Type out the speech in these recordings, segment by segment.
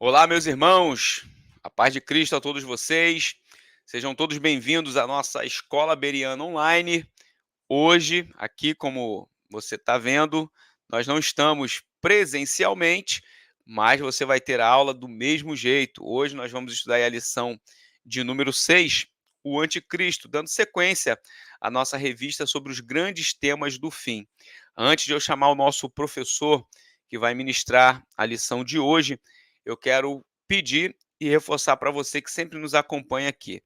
Olá, meus irmãos, a paz de Cristo a todos vocês. Sejam todos bem-vindos à nossa Escola Bereana Online. Hoje, aqui, como você está vendo, nós não estamos presencialmente, mas você vai ter a aula do mesmo jeito. Hoje nós vamos estudar a lição de número 6, o Anticristo, dando sequência à nossa revista sobre os grandes temas do fim. Antes de eu chamar o nosso professor que vai ministrar a lição de hoje, eu quero pedir e reforçar para você que sempre nos acompanha aqui.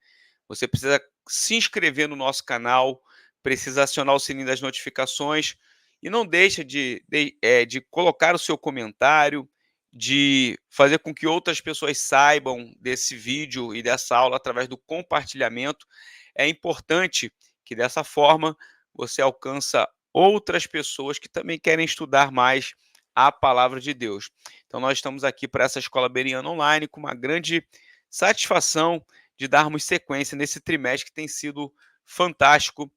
Você precisa se inscrever no nosso canal, precisa acionar o sininho das notificações e não deixa de colocar o seu comentário, de fazer com que outras pessoas saibam desse vídeo e dessa aula através do compartilhamento. É importante que dessa forma você alcança outras pessoas que também querem estudar mais a palavra de Deus. Então nós estamos aqui para essa Escola Bereana Online com uma grande satisfação de darmos sequência nesse trimestre que tem sido fantástico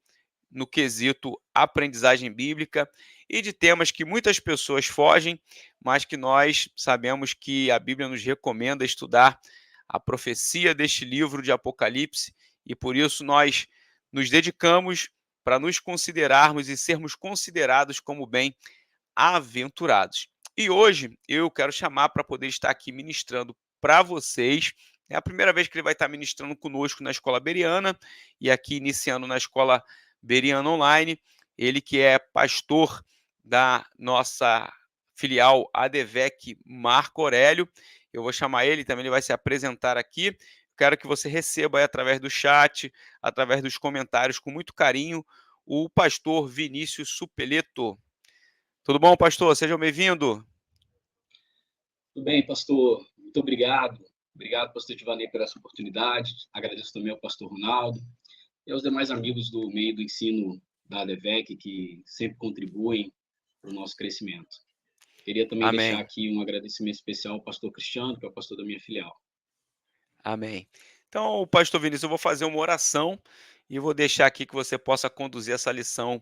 no quesito aprendizagem bíblica e de temas que muitas pessoas fogem, mas que nós sabemos que a Bíblia nos recomenda estudar a profecia deste livro de Apocalipse e por isso nós nos dedicamos para nos considerarmos e sermos considerados como bem-aventurados. E hoje eu quero chamar para poder estar aqui ministrando para vocês. É a primeira vez que ele vai estar ministrando conosco na Escola Bereana e aqui iniciando na Escola Bereana Online. Ele que é pastor da nossa filial ADVEC Marco Aurélio. Eu vou chamar ele, também ele vai se apresentar aqui. Quero que você receba aí, através do chat, através dos comentários, com muito carinho, o pastor Vinícius Supeleto. Tudo bom, pastor? Seja bem-vindo. Tudo bem, pastor. Muito obrigado. Obrigado, pastor Tivanei, por essa oportunidade. Agradeço também ao pastor Ronaldo e aos demais amigos do meio do ensino da ADVEC que sempre contribuem para o nosso crescimento. Queria também deixar Amém. aqui um agradecimento especial ao pastor Cristiano, que é o pastor da minha filial. Amém. Então, pastor Vinícius, eu vou fazer uma oração e vou deixar aqui que você possa conduzir essa lição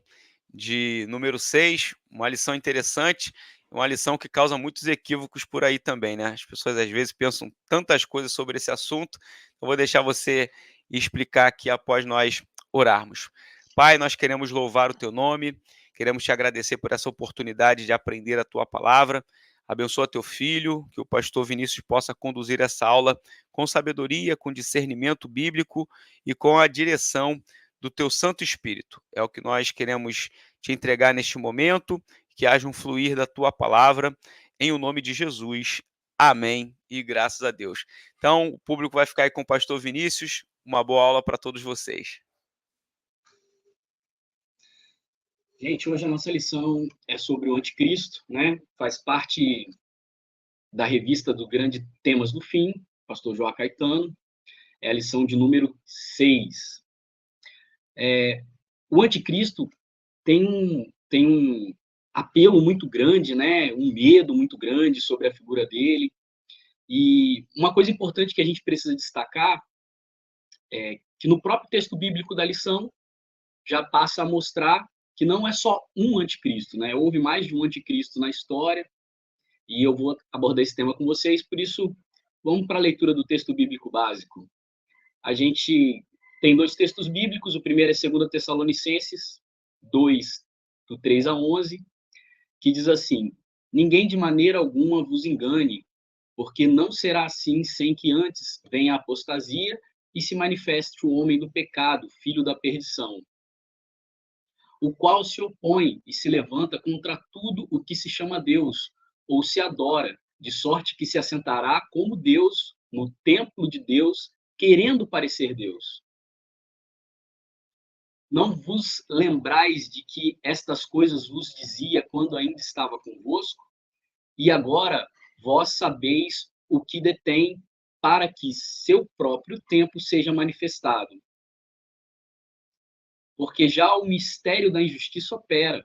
de número 6, uma lição interessante, uma lição que causa muitos equívocos por aí também, né? As pessoas às vezes pensam tantas coisas sobre esse assunto. Eu vou deixar você explicar aqui após nós orarmos. Pai, nós queremos louvar o teu nome, queremos te agradecer por essa oportunidade de aprender a tua palavra. Abençoa teu filho, que o pastor Vinícius possa conduzir essa aula com sabedoria, com discernimento bíblico e com a direção do teu Santo Espírito. É o que nós queremos te entregar neste momento, que haja um fluir da tua palavra, em o nome de Jesus. Amém e graças a Deus. Então, o público vai ficar aí com o pastor Vinícius. Uma boa aula para todos vocês. Gente, hoje a nossa lição é sobre o anticristo, né? Faz parte da revista do Grande Temas do Fim, pastor João Caetano. É a lição de número 6. O anticristo tem um apelo muito grande, né? Um medo muito grande sobre a figura dele. E uma coisa importante que a gente precisa destacar é que no próprio texto bíblico da lição já passa a mostrar que não é só um anticristo, né? Houve mais de um anticristo na história e eu vou abordar esse tema com vocês, por isso vamos para a leitura do texto bíblico básico. A gente tem dois textos bíblicos, o primeiro é 2 Tessalonicenses 2, do 3 a 11, que diz assim: ninguém de maneira alguma vos engane, porque não será assim sem que antes venha a apostasia e se manifeste o homem do pecado, filho da perdição, o qual se opõe e se levanta contra tudo o que se chama Deus, ou se adora, de sorte que se assentará como Deus no templo de Deus, querendo parecer Deus. Não vos lembrais de que estas coisas vos dizia quando ainda estava convosco? E agora vós sabeis o que detém, para que seu próprio tempo seja manifestado. Porque já o mistério da injustiça opera.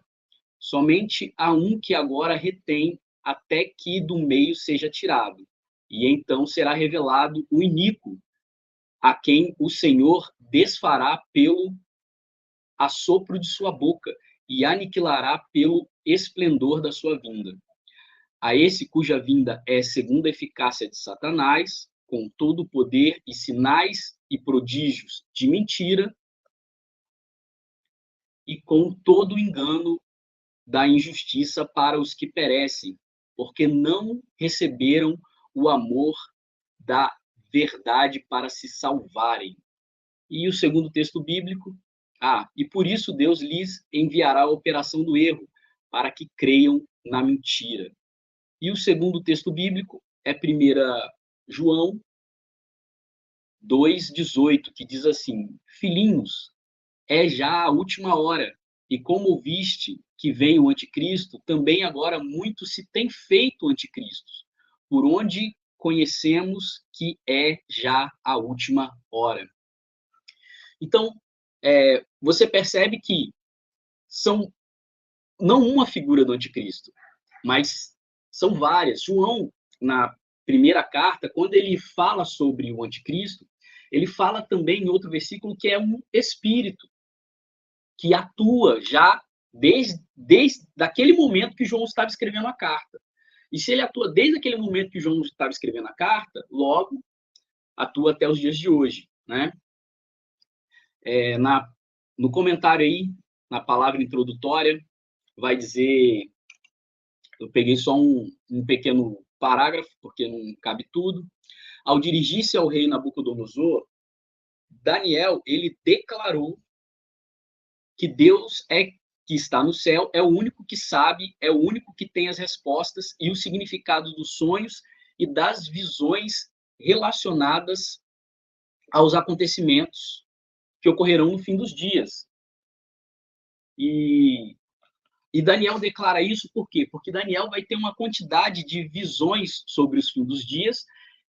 Somente há um que agora retém até que do meio seja tirado. E então será revelado o iníquo, a quem o Senhor desfará pelo assopro de sua boca e aniquilará pelo esplendor da sua vinda. a esse cuja vinda é segundo a eficácia de Satanás, com todo o poder e sinais e prodígios de mentira, e com todo o engano da injustiça para os que perecem, porque não receberam o amor da verdade para se salvarem. E o segundo texto bíblico, e por isso Deus lhes enviará a operação do erro, para que creiam na mentira. E o segundo texto bíblico é 1 João 2,18, que diz assim: Filhinhos, é já a última hora, e como ouviste que vem o anticristo, também agora muito se tem feito anticristos, por onde conhecemos que é já a última hora. Então, você percebe que são não uma figura do anticristo, mas são várias. João, na primeira carta, quando ele fala sobre o anticristo, ele fala também em outro versículo que é um espírito que atua já desde aquele momento que João estava escrevendo a carta. E se ele atua desde aquele momento que João estava escrevendo a carta, logo atua até os dias de hoje, né? No comentário aí, na palavra introdutória, vai dizer, eu peguei só um pequeno parágrafo, porque não cabe tudo. Ao dirigir-se ao rei Nabucodonosor, Daniel, ele declarou que Deus que está no céu é o único que sabe, é o único que tem as respostas e o significado dos sonhos e das visões relacionadas aos acontecimentos que ocorrerão no fim dos dias. E Daniel declara isso por quê? Porque Daniel vai ter uma quantidade de visões sobre os fins dos dias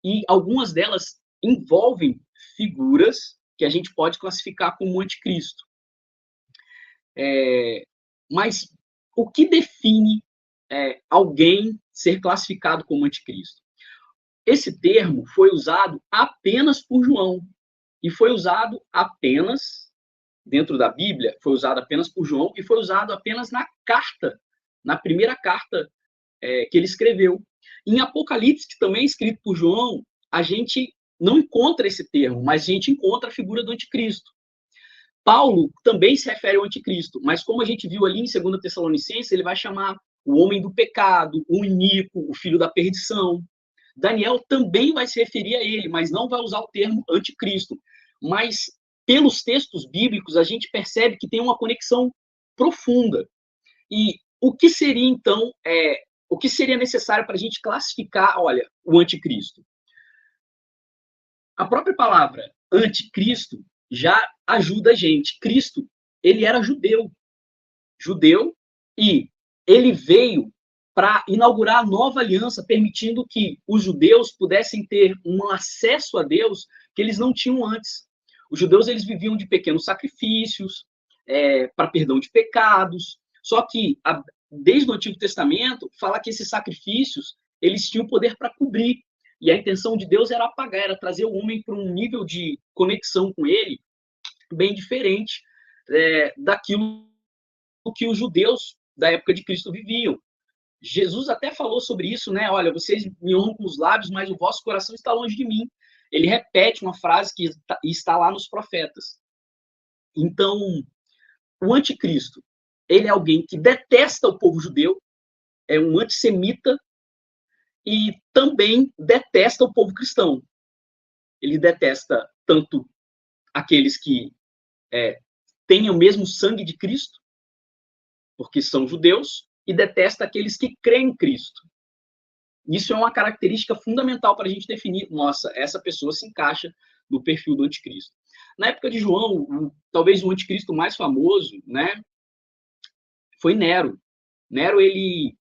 e algumas delas envolvem figuras que a gente pode classificar como anticristo. Mas o que define alguém ser classificado como anticristo? Esse termo foi usado apenas por João e foi usado apenas dentro da Bíblia, foi usado apenas por João e foi usado apenas na primeira carta que ele escreveu. Em Apocalipse, que também é escrito por João, a gente não encontra esse termo, mas a gente encontra a figura do anticristo. Paulo também se refere ao anticristo, mas como a gente viu ali em 2 Tessalonicenses, ele vai chamar o homem do pecado, o iníquo, o filho da perdição. Daniel também vai se referir a ele, mas não vai usar o termo anticristo. Mas pelos textos bíblicos, a gente percebe que tem uma conexão profunda. E o que seria, então, o que seria necessário para a gente classificar, olha, o anticristo? A própria palavra anticristo já ajuda a gente. Cristo, ele era judeu, e ele veio para inaugurar a nova aliança, permitindo que os judeus pudessem ter um acesso a Deus que eles não tinham antes. Os judeus, eles viviam de pequenos sacrifícios, para perdão de pecados, só que desde o Antigo Testamento fala que esses sacrifícios eles tinham poder para cobrir, e a intenção de Deus era apagar, era trazer o homem para um nível de conexão com ele bem diferente daquilo que os judeus da época de Cristo viviam. Jesus até falou sobre isso, né? Olha, vocês me honram com os lábios, mas o vosso coração está longe de mim. Ele repete uma frase que está lá nos profetas. Então, o anticristo, ele é alguém que detesta o povo judeu, é um antissemita e também detesta o povo cristão. Ele detesta tanto aqueles que têm o mesmo sangue de Cristo, porque são judeus, e detesta aqueles que creem em Cristo. Isso é uma característica fundamental para a gente definir, nossa, essa pessoa se encaixa no perfil do anticristo. Na época de João, talvez o anticristo mais famoso, né, foi Nero. Nero, ele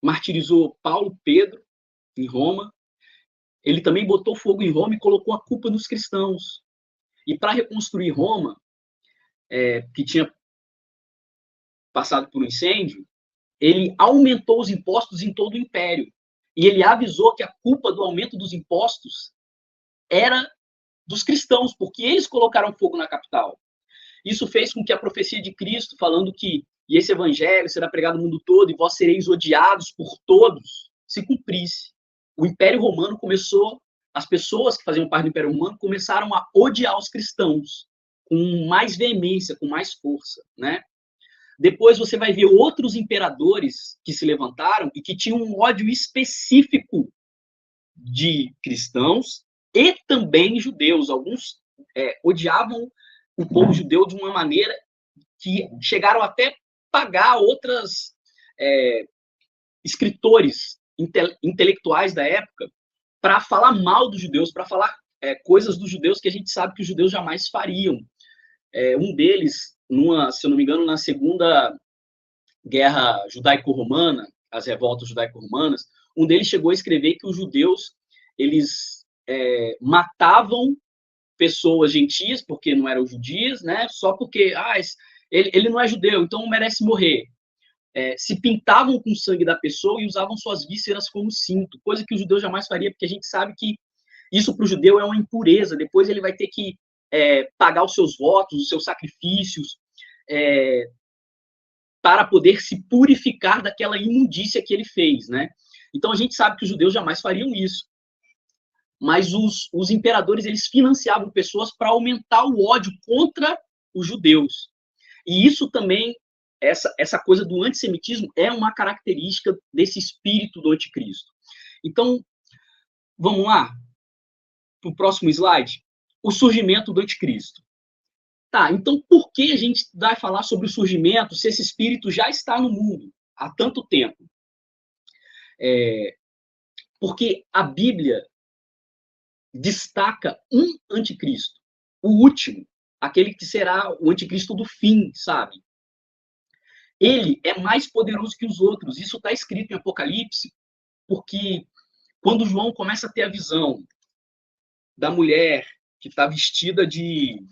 martirizou Paulo, Pedro, em Roma. Ele também botou fogo em Roma e colocou a culpa nos cristãos. E para reconstruir Roma, que tinha passado por um incêndio, ele aumentou os impostos em todo o império. E ele avisou que a culpa do aumento dos impostos era dos cristãos, porque eles colocaram fogo na capital. Isso fez com que a profecia de Cristo, falando que e esse evangelho será pregado no mundo todo, e vós sereis odiados por todos, se cumprisse. O Império Romano começou, as pessoas que faziam parte do Império Romano começaram a odiar os cristãos com mais veemência, com mais força, né? Depois você vai ver outros imperadores que se levantaram e que tinham um ódio específico de cristãos e também judeus. Alguns odiavam o povo judeu de uma maneira que chegaram até pagar outras escritores intelectuais da época para falar mal dos judeus, para falar coisas dos judeus que a gente sabe que os judeus jamais fariam. Um deles, se eu não me engano, na Segunda Guerra Judaico-Romana, as revoltas judaico-romanas, um deles chegou a escrever que os judeus eles matavam pessoas gentias, porque não eram judias, né? Só porque ele não é judeu, então merece morrer. Se pintavam com o sangue da pessoa e usavam suas vísceras como cinto, coisa que o judeu jamais faria, porque a gente sabe que isso para o judeu é uma impureza. Depois ele vai ter que pagar os seus votos, os seus sacrifícios, para poder se purificar daquela imundícia que ele fez, né? Então a gente sabe que os judeus jamais fariam isso. Mas os imperadores, eles financiavam pessoas para aumentar o ódio contra os judeus. E isso também, essa coisa do antissemitismo é uma característica desse espírito do anticristo. Então, vamos lá, para o próximo slide. O surgimento do anticristo. Tá, então por que a gente vai falar sobre o surgimento se esse espírito já está no mundo há tanto tempo? Porque a Bíblia destaca um anticristo, o último, aquele que será o anticristo do fim, sabe? Ele é mais poderoso que os outros. Isso está escrito em Apocalipse, porque quando João começa a ter a visão da mulher que está vestida que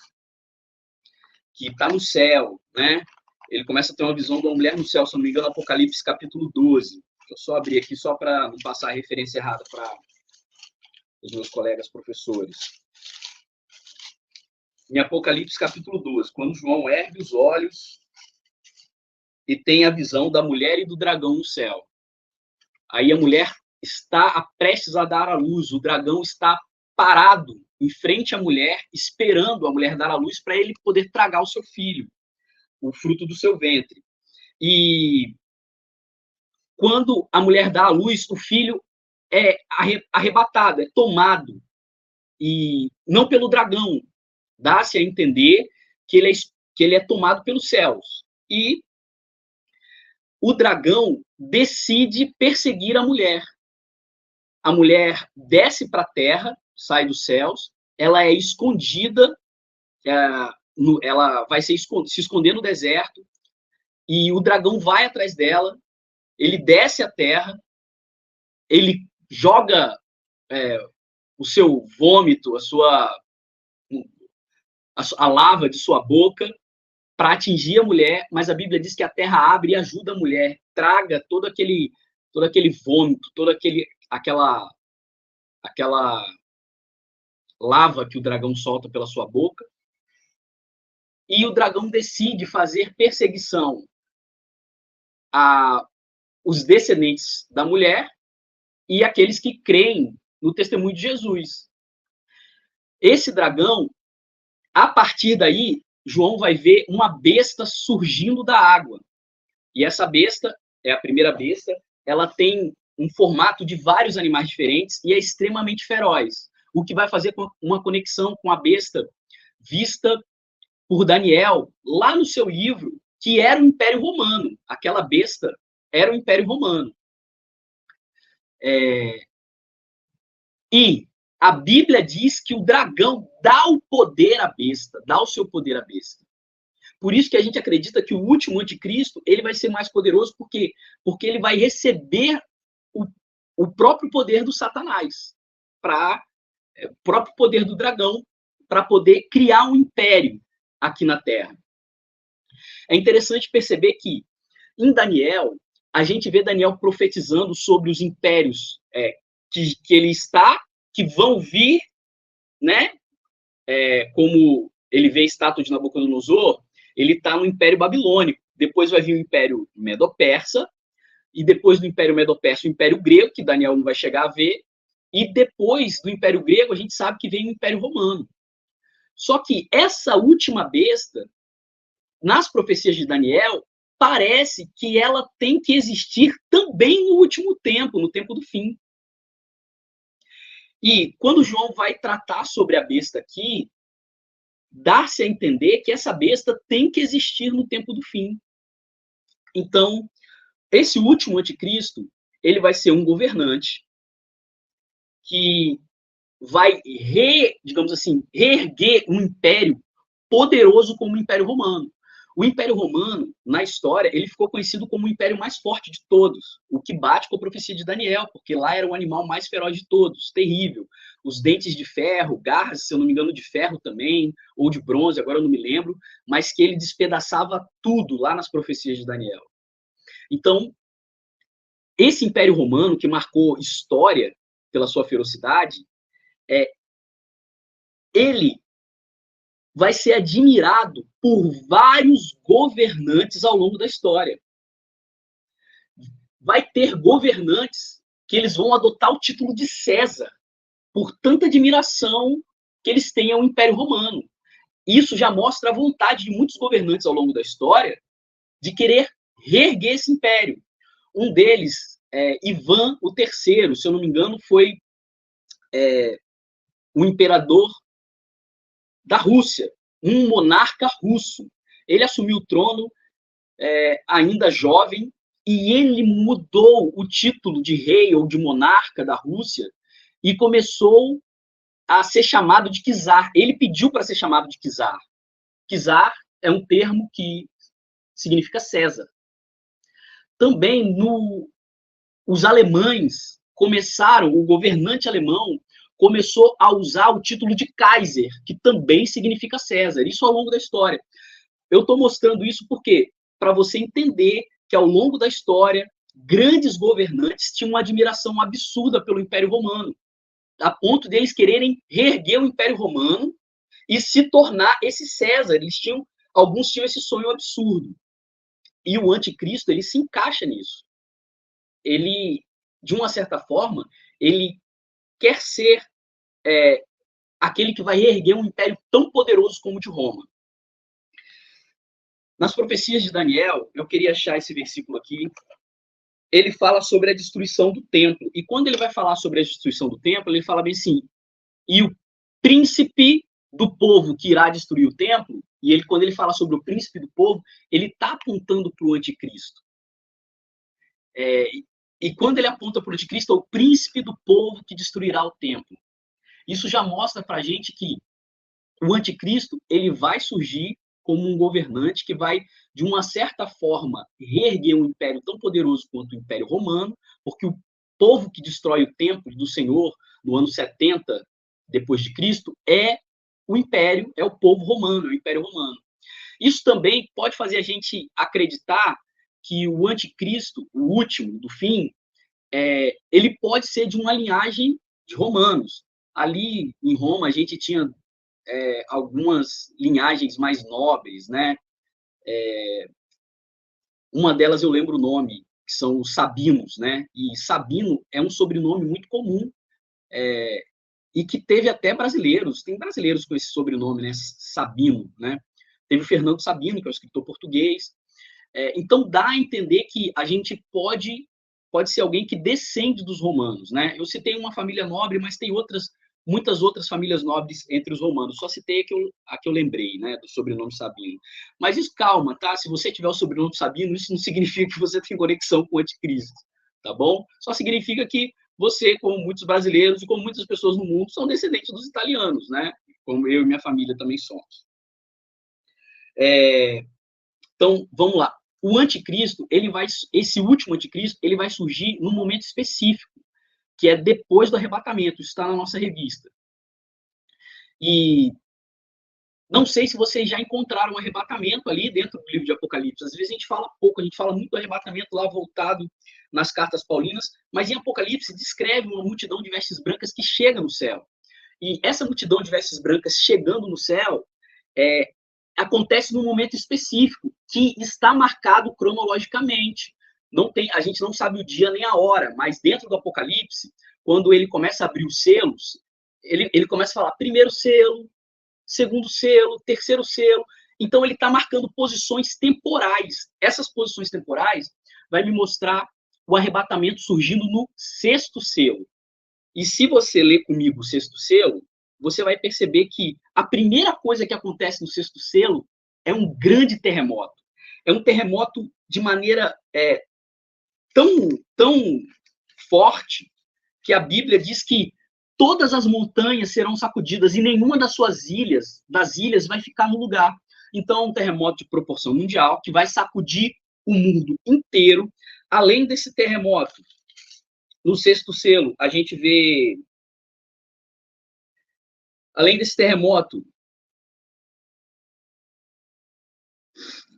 está no céu, né? Ele começa a ter uma visão de uma mulher no céu, se não me engano, Apocalipse capítulo 12. Deixa eu só abrir aqui, só para não passar a referência errada para os meus colegas professores. Em Apocalipse capítulo 12, quando João ergue os olhos e tem a visão da mulher e do dragão no céu. Aí a mulher está prestes a dar à luz, o dragão está parado em frente à mulher, esperando a mulher dar à luz para ele poder tragar o seu filho, o fruto do seu ventre. E quando a mulher dá à luz, o filho é arrebatado, é tomado, e não pelo dragão, dá-se a entender que ele é tomado pelos céus. E o dragão decide perseguir a mulher. A mulher desce para a terra, sai dos céus, ela é escondida, ela vai se esconder no deserto, e o dragão vai atrás dela, ele desce à terra, ele joga o seu vômito, a lava de sua boca para atingir a mulher, mas a Bíblia diz que a terra abre e ajuda a mulher, traga todo aquele vômito, aquela lava que o dragão solta pela sua boca, e o dragão decide fazer perseguição aos descendentes da mulher e aqueles que creem no testemunho de Jesus. Esse dragão, a partir daí, João vai ver uma besta surgindo da água. E essa besta, é a primeira besta, ela tem um formato de vários animais diferentes e é extremamente feroz. O que vai fazer uma conexão com a besta vista por Daniel, lá no seu livro, que era o Império Romano. Aquela besta era o Império Romano. E a Bíblia diz que o dragão dá o poder à besta, dá o seu poder à besta. Por isso que a gente acredita que o último anticristo, ele vai ser mais poderoso, porque ele vai receber o próprio poder do Satanás, o próprio poder do dragão, para poder criar um império aqui na Terra. É interessante perceber que, em Daniel, a gente vê Daniel profetizando sobre os impérios que ele está, que vão vir, né? Como ele vê a estátua de Nabucodonosor, ele está no Império Babilônico. depois vai vir o Império Medo-Persa, e depois do Império Medo-Persa, o Império Grego, que Daniel não vai chegar a ver, e depois do Império Grego, a gente sabe que vem o Império Romano. Só que essa última besta, nas profecias de Daniel, parece que ela tem que existir também no último tempo, no tempo do fim. E quando João vai tratar sobre a besta aqui, dá-se a entender que essa besta tem que existir no tempo do fim. Então, esse último anticristo, ele vai ser um governante que vai, digamos assim, reerguer um império poderoso como o Império Romano. O Império Romano, na história, ele ficou conhecido como o império mais forte de todos, o que bate com a profecia de Daniel, porque lá era o animal mais feroz de todos, terrível. Os dentes de ferro, garras, se eu não me engano, de ferro também, ou de bronze, agora eu não me lembro, mas que ele despedaçava tudo lá nas profecias de Daniel. Então, esse Império Romano, que marcou história pela sua ferocidade, ele vai ser admirado por vários governantes ao longo da história. Vai ter governantes que eles vão adotar o título de César, por tanta admiração que eles têm ao Império Romano. Isso já mostra a vontade de muitos governantes ao longo da história de querer reerguer esse império. Um deles, Ivan o III, se eu não me engano, foi o imperador da Rússia, um monarca russo. Ele assumiu o trono ainda jovem, e ele mudou o título de rei ou de monarca da Rússia e começou a ser chamado de czar. Ele pediu para ser chamado de czar. Czar é um termo que significa César. Também os alemães começaram, o governante alemão começou a usar o título de Kaiser, que também significa César. Isso ao longo da história. Eu estou mostrando isso porque para você entender que ao longo da história, grandes governantes tinham uma admiração absurda pelo Império Romano, a ponto deles quererem reerguer o Império Romano e se tornar esse César. Alguns tinham esse sonho absurdo. E o anticristo, ele se encaixa nisso. Ele, de uma certa forma, ele quer ser aquele que vai reerguer um império tão poderoso como o de Roma. Nas profecias de Daniel, eu queria achar esse versículo aqui, ele fala sobre a destruição do templo. E quando ele vai falar sobre a destruição do templo, ele fala bem assim, e o príncipe do povo que irá destruir o templo, e ele, quando ele fala sobre o príncipe do povo, ele está apontando para o anticristo. E quando ele aponta para o anticristo, é o príncipe do povo que destruirá o templo. Isso já mostra para a gente que o anticristo ele vai surgir como um governante que vai, de uma certa forma, reerguer um império tão poderoso quanto o Império Romano, porque o povo que destrói o templo do Senhor no ano 70 depois de Cristo é o império, é o povo romano, é o Império Romano. Isso também pode fazer a gente acreditar que o anticristo, o último, do fim, ele pode ser de uma linhagem de romanos. Ali em Roma a gente tinha algumas linhagens mais nobres, né? Uma delas eu lembro o nome, que são os Sabinos, né? E Sabino é um sobrenome muito comum e que teve até brasileiros, tem brasileiros com esse sobrenome, né? Sabino, né? Teve o Fernando Sabino, que é um escritor português. Então dá a entender que a gente pode ser alguém que descende dos romanos, né? Eu citei uma família nobre, mas tem muitas outras famílias nobres entre os romanos. Só citei a que eu lembrei, né, do sobrenome Sabino. Mas isso, calma, tá? Se você tiver o sobrenome Sabino, isso não significa que você tem conexão com o anticristo, tá bom? Só significa que você, como muitos brasileiros e como muitas pessoas no mundo, são descendentes dos italianos, né? Como eu e minha família também somos. Então, vamos lá. O anticristo, esse último anticristo, ele vai surgir num momento específico, que é depois do arrebatamento. Isso está na nossa revista. E não sei se vocês já encontraram um arrebatamento ali dentro do livro de Apocalipse. Às vezes a gente fala pouco, a gente fala muito do arrebatamento lá voltado nas cartas paulinas, mas em Apocalipse descreve uma multidão de vestes brancas que chega no céu. E essa multidão de vestes brancas chegando no céu acontece num momento específico, que está marcado cronologicamente. A gente não sabe o dia nem a hora, mas dentro do Apocalipse, quando ele começa a abrir os selos, ele começa a falar primeiro selo, segundo selo, terceiro selo. Então, ele está marcando posições temporais. Essas posições temporais vai me mostrar o arrebatamento surgindo no sexto selo. E se você ler comigo o sexto selo, você vai perceber que a primeira coisa que acontece no sexto selo é um grande terremoto. É um terremoto de maneira tão forte que a Bíblia diz que todas as montanhas serão sacudidas e nenhuma das ilhas vai ficar no lugar. Então, é um terremoto de proporção mundial que vai sacudir o mundo inteiro. Além desse terremoto, no sexto selo, a gente vê... Além desse terremoto,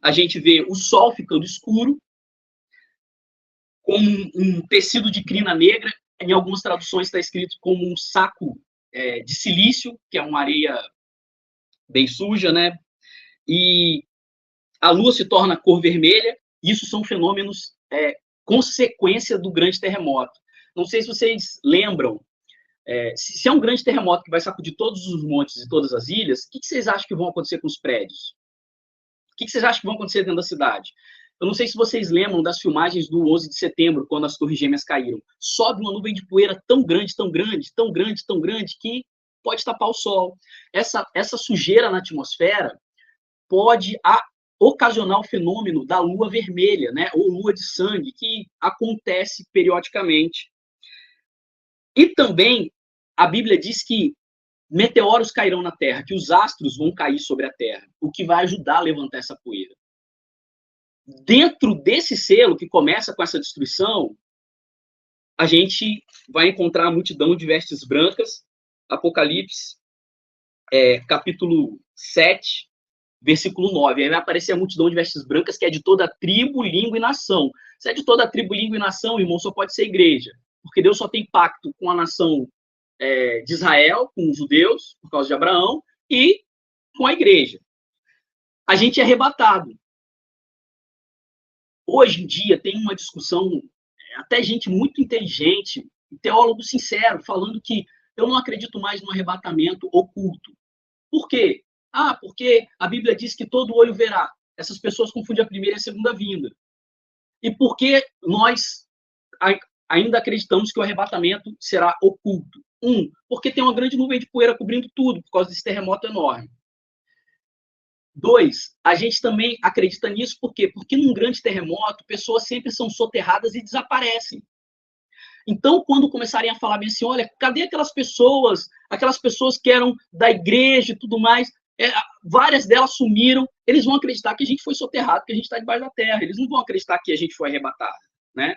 a gente vê o sol ficando escuro, como um tecido de crina negra. Em algumas traduções está escrito como um saco de silício, que é uma areia bem suja, né? E a lua se torna cor vermelha. Isso são fenômenos consequência do grande terremoto. Não sei se vocês lembram, se é um grande terremoto que vai sacudir todos os montes e todas as ilhas, o que vocês acham que vão acontecer com os prédios? O que vocês acham que vão acontecer dentro da cidade? Eu não sei se vocês lembram das filmagens do 11 de setembro, quando as Torres Gêmeas caíram. Sobe uma nuvem de poeira tão grande, tão grande, tão grande, tão grande, que pode tapar o sol. Essa sujeira na atmosfera pode ocasionar o fenômeno da lua vermelha, né? Ou lua de sangue, que acontece periodicamente. E também a Bíblia diz que meteoros cairão na Terra, que os astros vão cair sobre a Terra, o que vai ajudar a levantar essa poeira. Dentro desse selo, que começa com essa destruição, a gente vai encontrar a multidão de vestes brancas, Apocalipse, capítulo 7, versículo 9. Aí vai aparecer a multidão de vestes brancas, que é de toda tribo, língua e nação. Se é de toda tribo, língua e nação, irmão, só pode ser igreja, porque Deus só tem pacto com a nação de Israel, com os judeus, por causa de Abraão, e com a igreja. A gente é arrebatado. Hoje em dia tem uma discussão, até gente muito inteligente, teólogo sincero, falando que eu não acredito mais no arrebatamento oculto. Por quê? Porque a Bíblia diz que todo olho verá. Essas pessoas confundem a primeira e a segunda vinda. E por que nós ainda acreditamos que o arrebatamento será oculto? Porque tem uma grande nuvem de poeira cobrindo tudo, por causa desse terremoto enorme. 2, a gente também acredita nisso, por quê? Porque num grande terremoto, pessoas sempre são soterradas e desaparecem. Então, quando começarem a falar bem assim, olha, cadê aquelas pessoas que eram da igreja e tudo mais, várias delas sumiram, eles vão acreditar que a gente foi soterrado, que a gente está debaixo da terra, eles não vão acreditar que a gente foi arrebatado, né?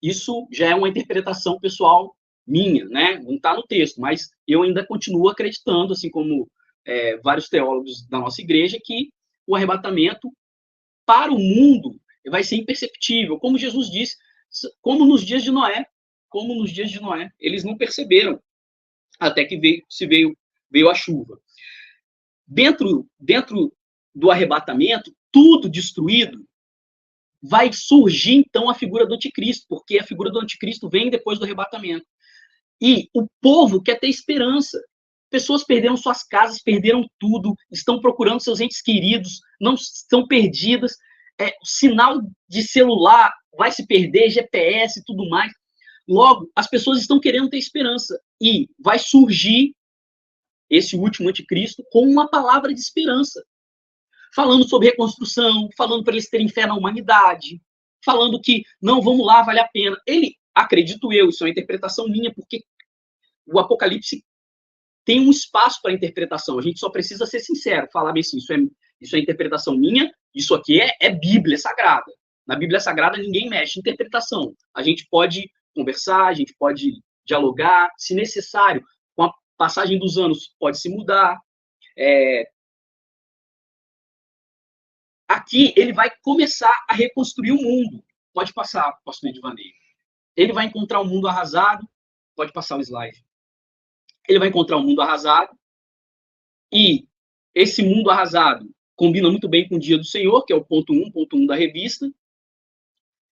Isso já é uma interpretação pessoal minha, né? Não está no texto, mas eu ainda continuo acreditando, assim como vários teólogos da nossa igreja, que o arrebatamento para o mundo vai ser imperceptível, como Jesus disse, como nos dias de Noé, eles não perceberam até que veio a chuva. Dentro do arrebatamento, tudo destruído, vai surgir então a figura do anticristo, porque a figura do anticristo vem depois do arrebatamento. E o povo quer ter esperança. Pessoas perderam suas casas, perderam tudo, estão procurando seus entes queridos, não estão perdidas. O sinal de celular vai se perder, GPS e tudo mais. Logo, as pessoas estão querendo ter esperança. E vai surgir esse último anticristo com uma palavra de esperança. Falando sobre reconstrução, falando para eles terem fé na humanidade, falando que, não, vamos lá, vale a pena. Ele, acredito eu, isso é uma interpretação minha, porque o Apocalipse tem um espaço para interpretação. A gente só precisa ser sincero, falar bem assim, isso é interpretação minha, isso aqui é Bíblia Sagrada. Na Bíblia Sagrada ninguém mexe em interpretação. A gente pode conversar, a gente pode dialogar, se necessário, com a passagem dos anos pode se mudar. Aqui ele vai começar a reconstruir o mundo. Pode passar, pastor Edvanei. Ele vai encontrar o mundo arrasado. Pode passar o slide. Ele vai encontrar o mundo arrasado. E esse mundo arrasado combina muito bem com o dia do Senhor, que é o ponto 1 da revista.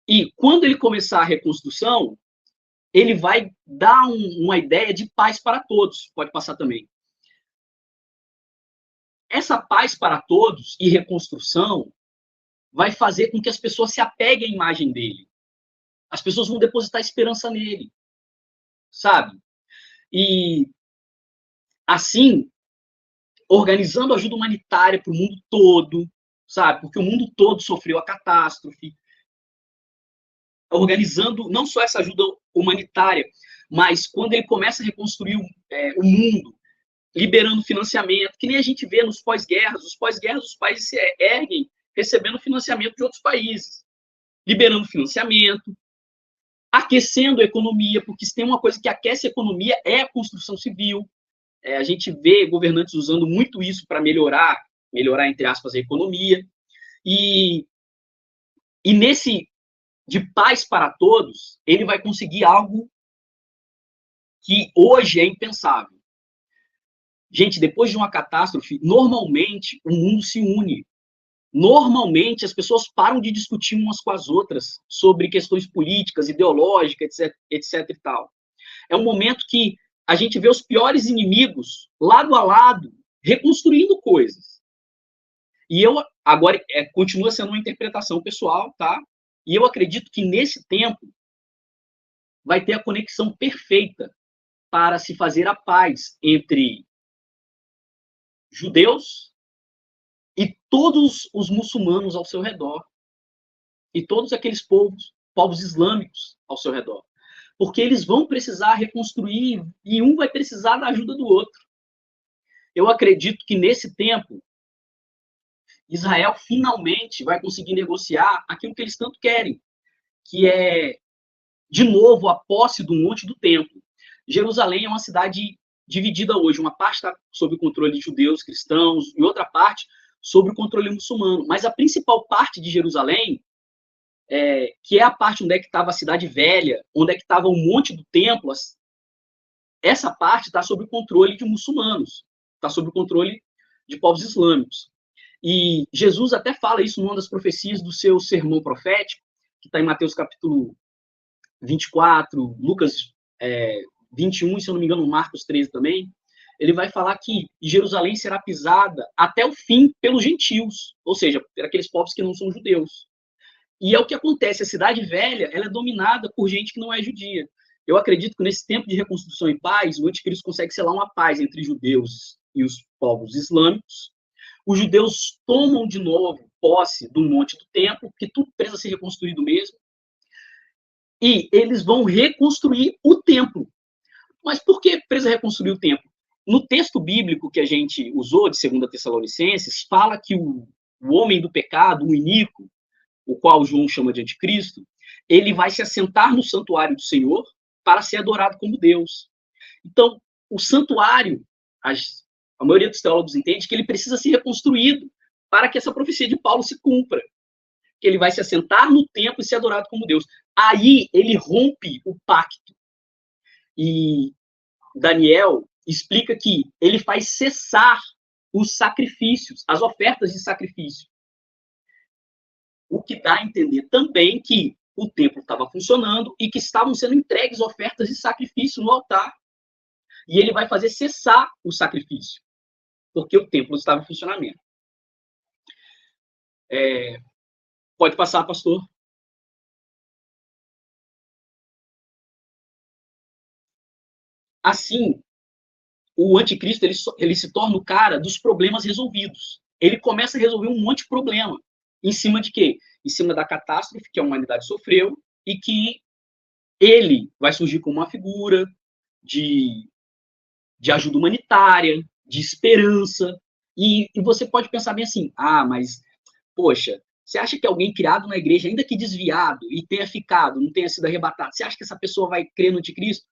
E quando ele começar a reconstrução, ele vai dar uma ideia de paz para todos. Pode passar também. Essa paz para todos e reconstrução vai fazer com que as pessoas se apeguem à imagem dele. As pessoas vão depositar esperança nele, sabe? E assim, organizando ajuda humanitária para o mundo todo, sabe? Porque o mundo todo sofreu a catástrofe. Organizando não só essa ajuda humanitária, mas quando ele começa a reconstruir o mundo, liberando financiamento, que nem a gente vê nos pós-guerras. Os pós-guerras, os países se erguem recebendo financiamento de outros países, liberando financiamento, aquecendo a economia, porque se tem uma coisa que aquece a economia é a construção civil. A gente vê governantes usando muito isso para melhorar, entre aspas, a economia. E nesse de paz para todos, ele vai conseguir algo que hoje é impensável. Gente, depois de uma catástrofe, normalmente o mundo se une. Normalmente as pessoas param de discutir umas com as outras sobre questões políticas, ideológicas, etc e tal. É um momento que a gente vê os piores inimigos lado a lado reconstruindo coisas. E eu agora continua sendo uma interpretação pessoal, tá? E eu acredito que nesse tempo vai ter a conexão perfeita para se fazer a paz entre judeus e todos os muçulmanos ao seu redor, e todos aqueles povos islâmicos ao seu redor. Porque eles vão precisar reconstruir, e um vai precisar da ajuda do outro. Eu acredito que nesse tempo, Israel finalmente vai conseguir negociar aquilo que eles tanto querem, que é, de novo, a posse do monte do templo. Jerusalém é uma cidade dividida hoje. Uma parte está sob o controle de judeus, cristãos, e outra parte sob o controle muçulmano. Mas a principal parte de Jerusalém, que é a parte onde é que estava a cidade velha, onde é que estava o monte do templo, essa parte está sob o controle de muçulmanos, está sob o controle de povos islâmicos. E Jesus até fala isso numa das profecias do seu sermão profético, que está em Mateus capítulo 24, Lucas 21, se eu não me engano, Marcos 13 também. Ele vai falar que Jerusalém será pisada até o fim pelos gentios, ou seja, por aqueles povos que não são judeus. E é o que acontece, a cidade velha ela é dominada por gente que não é judia. Eu acredito que nesse tempo de reconstrução e paz, o anticristo consegue selar uma paz entre judeus e os povos islâmicos. Os judeus tomam de novo posse do monte do templo, porque tudo precisa ser reconstruído mesmo. E eles vão reconstruir o templo. Mas por que precisa reconstruir o templo? No texto bíblico que a gente usou, de 2 Tessalonicenses, fala que o homem do pecado, o iníquo, o qual João chama de anticristo, ele vai se assentar no santuário do Senhor para ser adorado como Deus. Então, o santuário, a maioria dos teólogos entende que ele precisa ser reconstruído para que essa profecia de Paulo se cumpra. Que ele vai se assentar no templo e ser adorado como Deus. Aí ele rompe o pacto. E Daniel explica que ele faz cessar os sacrifícios, as ofertas de sacrifício. O que dá a entender também que o templo estava funcionando e que estavam sendo entregues ofertas de sacrifício no altar. E ele vai fazer cessar o sacrifício, porque o templo estava em funcionamento. Pode passar, pastor. Assim, o anticristo ele se torna o cara dos problemas resolvidos. Ele começa a resolver um monte de problema. Em cima de quê? Em cima da catástrofe que a humanidade sofreu e que ele vai surgir como uma figura de ajuda humanitária, de esperança. E você pode pensar bem assim, mas, poxa, você acha que alguém criado na igreja, ainda que desviado, e tenha ficado, não tenha sido arrebatado, você acha que essa pessoa vai crer no anticristo?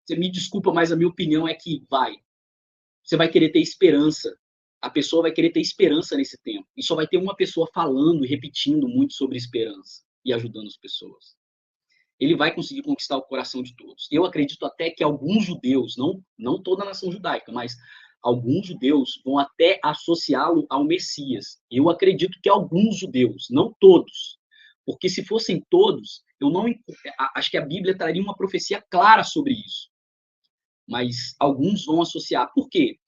Você me desculpa, mas a minha opinião é que vai. Você vai querer ter esperança. A pessoa vai querer ter esperança nesse tempo. E só vai ter uma pessoa falando e repetindo muito sobre esperança e ajudando as pessoas. Ele vai conseguir conquistar o coração de todos. Eu acredito até que alguns judeus, não toda a nação judaica, mas alguns judeus vão até associá-lo ao Messias. Eu acredito que alguns judeus, não todos, porque se fossem todos, eu não acho que a Bíblia traria uma profecia clara sobre isso. Mas alguns vão associar. Por quê?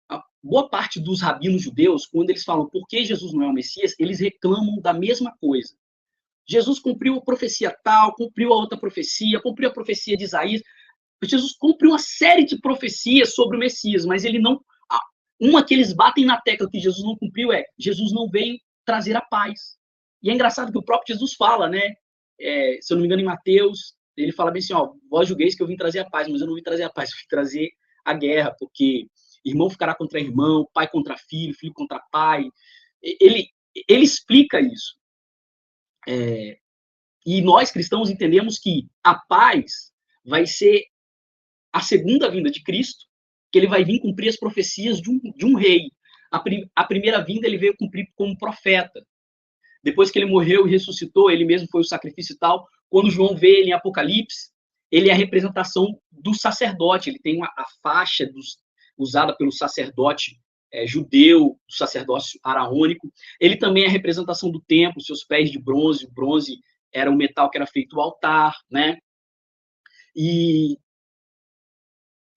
A boa parte dos rabinos judeus, quando eles falam por que Jesus não é o Messias, eles reclamam da mesma coisa. Jesus cumpriu a profecia tal, cumpriu a outra profecia, cumpriu a profecia de Isaías. Jesus cumpriu uma série de profecias sobre o Messias, mas ele não. Uma que eles batem na tecla que Jesus não cumpriu é: Jesus não veio trazer a paz. E é engraçado que o próprio Jesus fala, né? Se eu não me engano, em Mateus, ele fala bem assim: ó, vós julgueis que eu vim trazer a paz, mas eu não vim trazer a paz, eu vim trazer a guerra, porque irmão ficará contra irmão, pai contra filho, filho contra pai. Ele, ele explica isso. E nós cristãos entendemos que a paz vai ser a segunda vinda de Cristo, que ele vai vir cumprir as profecias de um rei. A primeira vinda ele veio cumprir como profeta. Depois que ele morreu e ressuscitou, ele mesmo foi o sacrifício e tal. Quando João vê ele em Apocalipse, ele é a representação do sacerdote. Ele tem a faixa usada pelo sacerdote judeu, do sacerdócio araônico. Ele também é a representação do templo, seus pés de bronze. O bronze era o metal que era feito o altar, né? E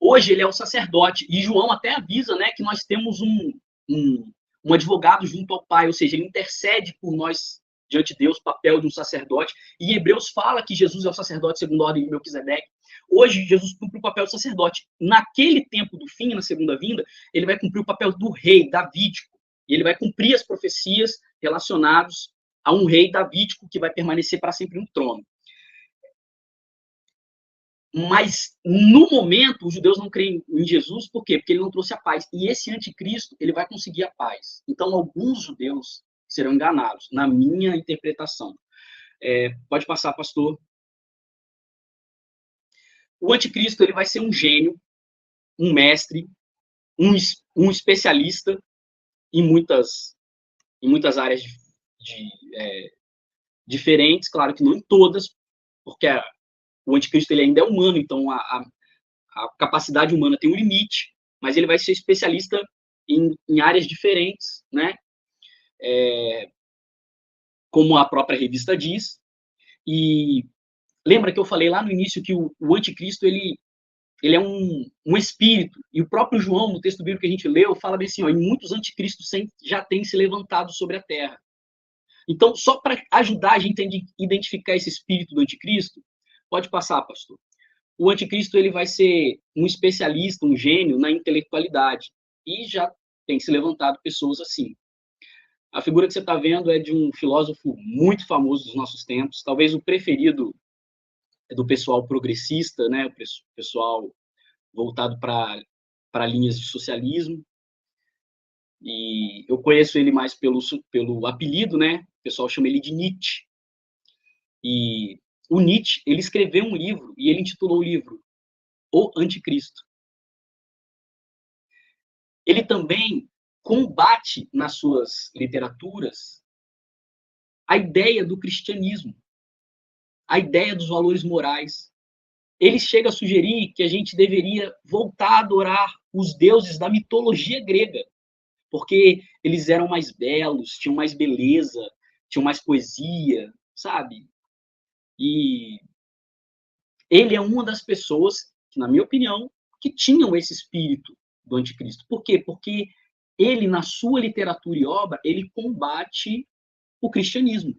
hoje ele é o sacerdote. E João até avisa, né, que nós temos um advogado junto ao Pai, ou seja, ele intercede por nós diante de Deus, papel de um sacerdote. E Hebreus fala que Jesus é o sacerdote segundo a ordem de Melquisedeque. Hoje, Jesus cumpre o papel do sacerdote. Naquele tempo do fim, na segunda vinda, ele vai cumprir o papel do rei davídico. E ele vai cumprir as profecias relacionadas a um rei davídico que vai permanecer para sempre no trono. Mas, no momento, os judeus não creem em Jesus, por quê? Porque ele não trouxe a paz. E esse anticristo, ele vai conseguir a paz. Então, alguns judeus serão enganados, na minha interpretação. Pode passar, pastor. O anticristo, ele vai ser um gênio, um mestre, um especialista em muitas áreas diferentes, claro que não em todas, porque o anticristo ele ainda é humano, então a capacidade humana tem um limite, mas ele vai ser especialista em áreas diferentes, né? Como a própria revista diz. E lembra que eu falei lá no início que o anticristo ele é um espírito, e o próprio João, no texto bíblico que a gente leu, fala bem assim, ó, e muitos anticristos já têm se levantado sobre a terra. Então, só para ajudar a gente a identificar esse espírito do anticristo, pode passar, pastor. O anticristo ele vai ser um especialista, um gênio na intelectualidade. E já tem se levantado pessoas assim. A figura que você está vendo é de um filósofo muito famoso dos nossos tempos, talvez o preferido do pessoal progressista, né? O pessoal voltado para linhas de socialismo. E eu conheço ele mais pelo apelido, né? O pessoal chama ele de Nietzsche. E o Nietzsche, ele escreveu um livro, e ele intitulou o livro O Anticristo. Ele também combate nas suas literaturas a ideia do cristianismo, a ideia dos valores morais. Ele chega a sugerir que a gente deveria voltar a adorar os deuses da mitologia grega, porque eles eram mais belos, tinham mais beleza, tinham mais poesia, sabe? E ele é uma das pessoas, que, na minha opinião, que tinham esse espírito do anticristo. Por quê? Porque ele, na sua literatura e obra, ele combate o cristianismo.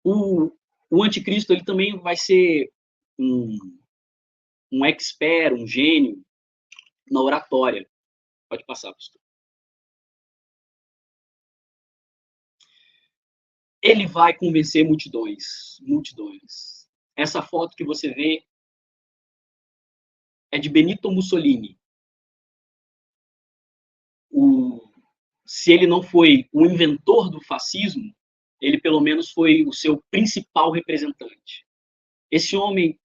O anticristo ele também vai ser um expert, um gênio na oratória. Pode passar, pastor. Ele vai convencer multidões. Essa foto que você vê é de Benito Mussolini. Se ele não foi o inventor do fascismo, ele pelo menos foi o seu principal representante. Esse homem,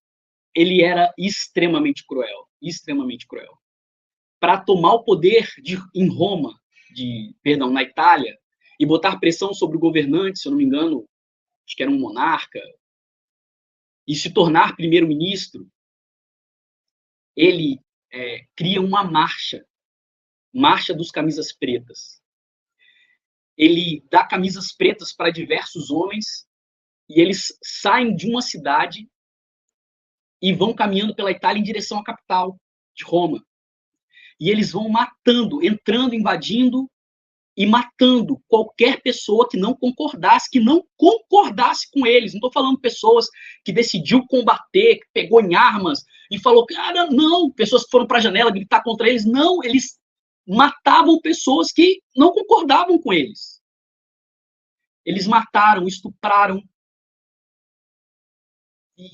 ele era extremamente cruel. Para tomar o poder em Roma, na Itália, e botar pressão sobre o governante, se eu não me engano, acho que era um monarca, e se tornar primeiro-ministro, ele cria uma marcha Marcha dos Camisas Pretas. Ele dá camisas pretas para diversos homens e eles saem de uma cidade e vão caminhando pela Itália em direção à capital, de Roma. E eles vão matando, entrando, invadindo e matando qualquer pessoa que não concordasse com eles. Não estou falando pessoas que decidiu combater, que pegou em armas e falou, cara, não, pessoas que foram para a janela gritar contra eles. Não, eles matavam pessoas que não concordavam com eles. Eles mataram, estupraram e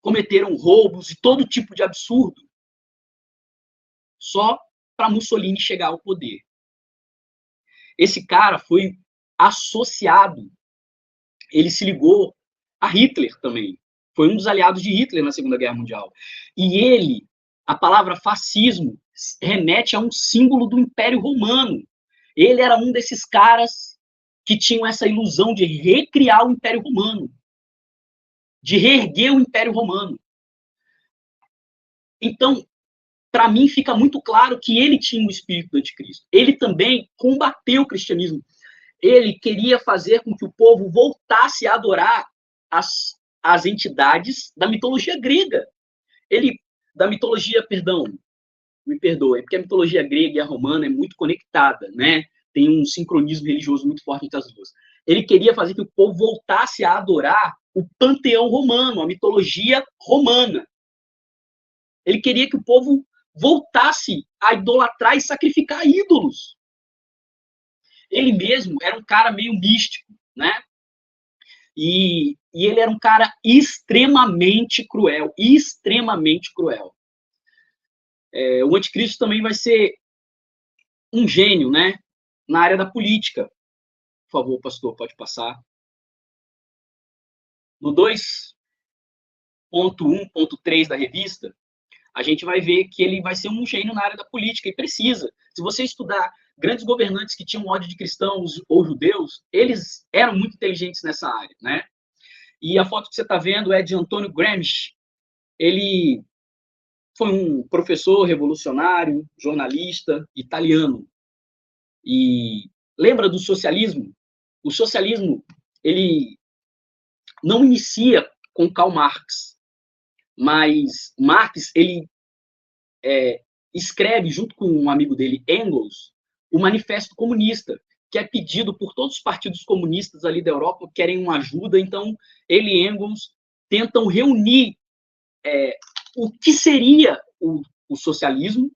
cometeram roubos e todo tipo de absurdo só para Mussolini chegar ao poder. Esse cara foi associado, ele se ligou a Hitler também. Foi um dos aliados de Hitler na Segunda Guerra Mundial. E ele, a palavra fascismo, remete a um símbolo do Império Romano. Ele era um desses caras que tinham essa ilusão de recriar o Império Romano, de reerguer o Império Romano. Então, para mim, fica muito claro que ele tinha o espírito do anticristo. Ele também combateu o cristianismo. Ele queria fazer com que o povo voltasse a adorar as entidades da mitologia grega. Da mitologia, me perdoe, porque a mitologia grega e a romana é muito conectada, né? Tem um sincronismo religioso muito forte entre as duas. Ele queria fazer que o povo voltasse a adorar o panteão romano, a mitologia romana. Ele queria que o povo voltasse a idolatrar e sacrificar ídolos. Ele mesmo era um cara meio místico, né? E ele era um cara extremamente cruel, extremamente cruel. O anticristo também vai ser um gênio, né? Na área da política. Por favor, pastor, pode passar. No 2.1.3 da revista, a gente vai ver que ele vai ser um gênio na área da política, e precisa. Se você estudar grandes governantes que tinham ódio de cristãos ou judeus, eles eram muito inteligentes nessa área, né? E a foto que você está vendo é de Antônio Gramsci. Ele foi um professor revolucionário, jornalista, italiano. E lembra do socialismo? O socialismo, ele não inicia com Karl Marx, mas Marx, ele escreve, junto com um amigo dele, Engels, o Manifesto Comunista, que é pedido por todos os partidos comunistas ali da Europa, que querem uma ajuda. Então, ele e Engels tentam reunir o que seria o socialismo,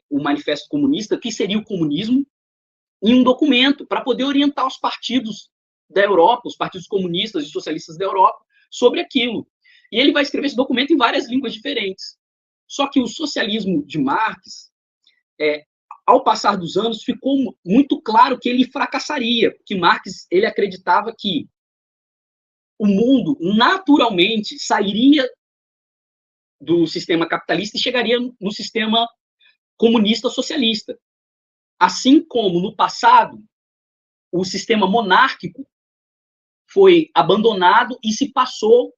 o Manifesto Comunista, o que seria o comunismo, em um documento, para poder orientar os partidos da Europa, os partidos comunistas e socialistas da Europa, sobre aquilo. E ele vai escrever esse documento em várias línguas diferentes. Só que o socialismo de Marx, ao passar dos anos, ficou muito claro que ele fracassaria, que Marx ele acreditava que o mundo naturalmente sairia do sistema capitalista e chegaria no sistema comunista socialista. Assim como, no passado, o sistema monárquico foi abandonado e se passou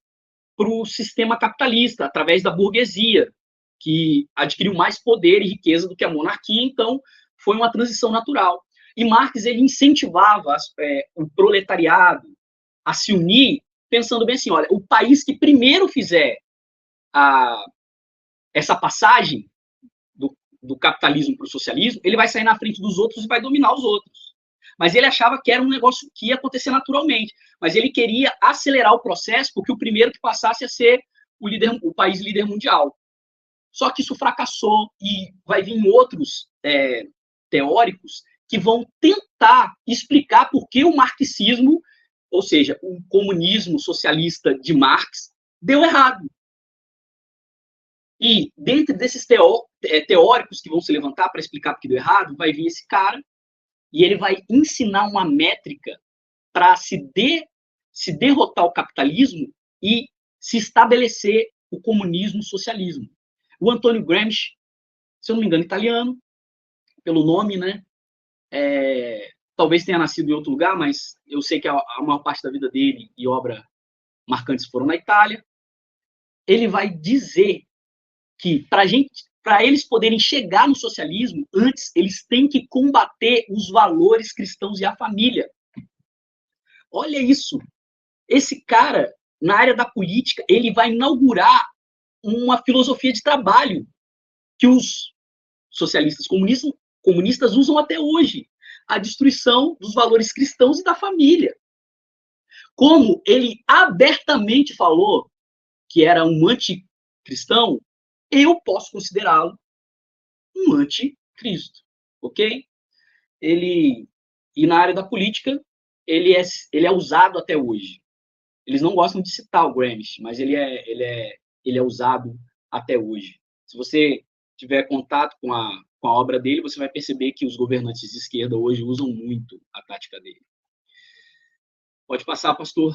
para o sistema capitalista, através da burguesia, que adquiriu mais poder e riqueza do que a monarquia. Então, foi uma transição natural. E Marx ele incentivava o proletariado a se unir, pensando bem assim, olha, o país que primeiro fizer essa passagem do capitalismo para o socialismo, ele vai sair na frente dos outros e vai dominar os outros. Mas ele achava que era um negócio que ia acontecer naturalmente. Mas ele queria acelerar o processo, porque o primeiro que passasse a ser o país líder mundial. Só que isso fracassou e vai vir outros teóricos que vão tentar explicar por que o marxismo, ou seja, o comunismo socialista de Marx, deu errado. E dentro desses teóricos que vão se levantar para explicar por que deu errado, vai vir esse cara e ele vai ensinar uma métrica para se derrotar o capitalismo e se estabelecer o comunismo e o socialismo. O Antônio Gramsci, se eu não me engano, italiano, pelo nome, né? Talvez tenha nascido em outro lugar, mas eu sei que a maior parte da vida dele e obra marcantes foram na Itália. Ele vai dizer que para para eles poderem chegar no socialismo, antes eles têm que combater os valores cristãos e a família. Olha isso. Esse cara, na área da política, ele vai inaugurar uma filosofia de trabalho que os socialistas comunistas usam até hoje. A destruição dos valores cristãos e da família. Como ele abertamente falou que era um anticristão, eu posso considerá-lo um anticristo, ok? E na área da política, ele é usado até hoje. Eles não gostam de citar o Gramsci, mas ele é usado até hoje. Se você tiver contato com a obra dele, você vai perceber que os governantes de esquerda hoje usam muito a tática dele. Pode passar, pastor.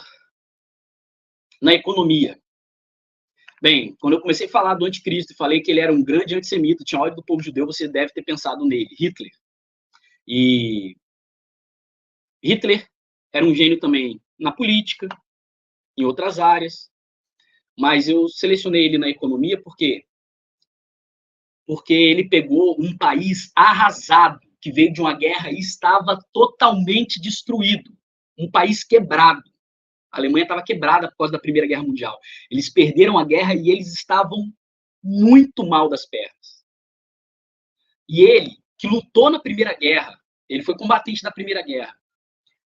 Na economia. Bem, quando eu comecei a falar do anticristo e falei que ele era um grande antissemita, tinha ódio do povo judeu, você deve ter pensado nele, Hitler. E Hitler era um gênio também na política, em outras áreas, mas eu selecionei ele na economia porque ele pegou um país arrasado, que veio de uma guerra e estava totalmente destruído, um país quebrado. A Alemanha estava quebrada por causa da Primeira Guerra Mundial. Eles perderam a guerra e eles estavam muito mal das pernas. E ele, que lutou na Primeira Guerra, ele foi combatente da Primeira Guerra.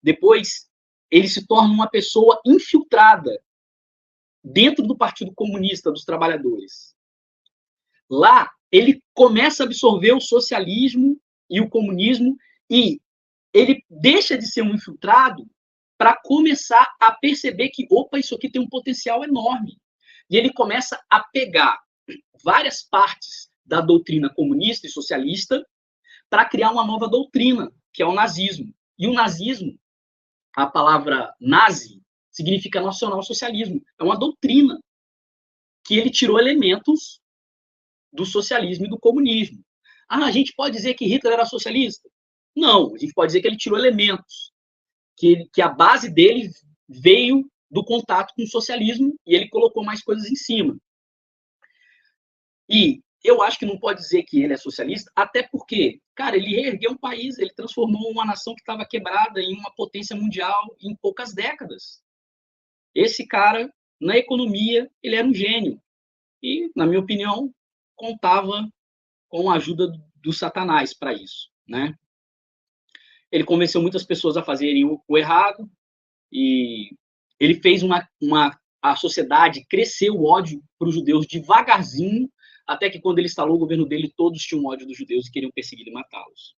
Depois, ele se torna uma pessoa infiltrada dentro do Partido Comunista dos Trabalhadores. Lá, ele começa a absorver o socialismo e o comunismo e ele deixa de ser um infiltrado para começar a perceber que, opa, isso aqui tem um potencial enorme. E ele começa a pegar várias partes da doutrina comunista e socialista para criar uma nova doutrina, que é o nazismo. E o nazismo, a palavra nazi, significa nacional-socialismo. É uma doutrina que ele tirou elementos do socialismo e do comunismo. Ah, a gente pode dizer que Hitler era socialista? Não, a gente pode dizer que ele tirou elementos, que a base dele veio do contato com o socialismo e ele colocou mais coisas em cima. E eu acho que não pode dizer que ele é socialista, até porque, cara, ele reergueu um país, ele transformou uma nação que estava quebrada em uma potência mundial em poucas décadas. Esse cara, na economia, ele era um gênio. E, na minha opinião, contava com a ajuda do Satanás para isso, né? Ele convenceu muitas pessoas a fazerem o errado e ele fez a sociedade crescer o ódio para os judeus devagarzinho, até que quando ele instalou o governo dele, todos tinham ódio dos judeus e queriam perseguir e matá-los.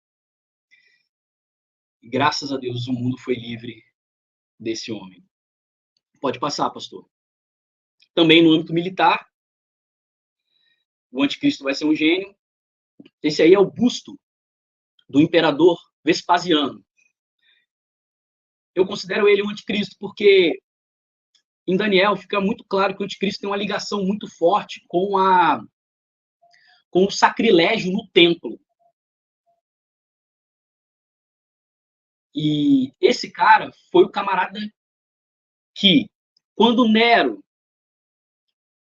E, graças a Deus, o mundo foi livre desse homem. Pode passar, pastor. Também no âmbito militar, o anticristo vai ser um gênio. Esse aí é o busto do imperador Vespasiano. Eu considero ele um anticristo porque em Daniel fica muito claro que o anticristo tem uma ligação muito forte com o sacrilégio no templo. E esse cara foi o camarada que, quando Nero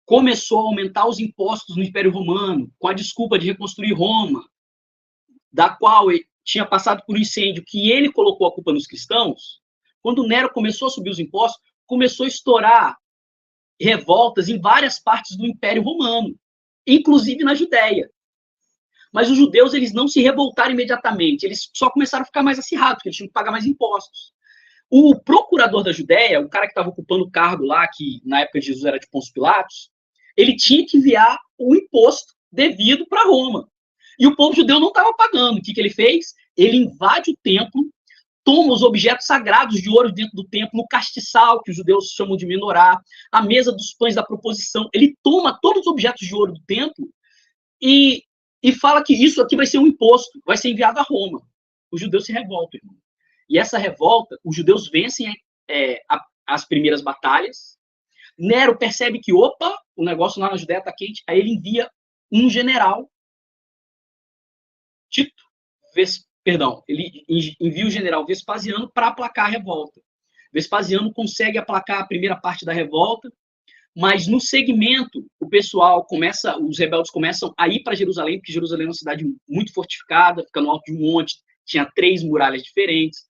começou a aumentar os impostos no Império Romano, com a desculpa de reconstruir Roma, da qual ele tinha passado por um incêndio que ele colocou a culpa nos cristãos, quando Nero começou a subir os impostos, começou a estourar revoltas em várias partes do Império Romano, inclusive na Judéia. Mas os judeus, eles não se revoltaram imediatamente, eles só começaram a ficar mais acirrados, porque eles tinham que pagar mais impostos. O procurador da Judéia, o cara que estava ocupando o cargo lá, que na época de Jesus era de Pôncio Pilatos, ele tinha que enviar o imposto devido para Roma. E o povo judeu não estava pagando. O que ele fez? Ele invade o templo, toma os objetos sagrados de ouro dentro do templo, o castiçal, que os judeus chamam de menorá, a mesa dos pães da proposição. Ele toma todos os objetos de ouro do templo e fala que isso aqui vai ser um imposto, vai ser enviado a Roma. Os judeus se revoltam, irmão. E essa revolta, os judeus vencem as primeiras batalhas. Nero percebe que, opa, o negócio lá na Judéia está quente, aí ele envia um general, ele envia o general Vespasiano para aplacar a revolta. Vespasiano consegue aplacar a primeira parte da revolta, Mas no segmento, os rebeldes começam a ir para Jerusalém, porque Jerusalém é uma cidade muito fortificada, fica no alto de um monte, tinha 3 muralhas diferentes,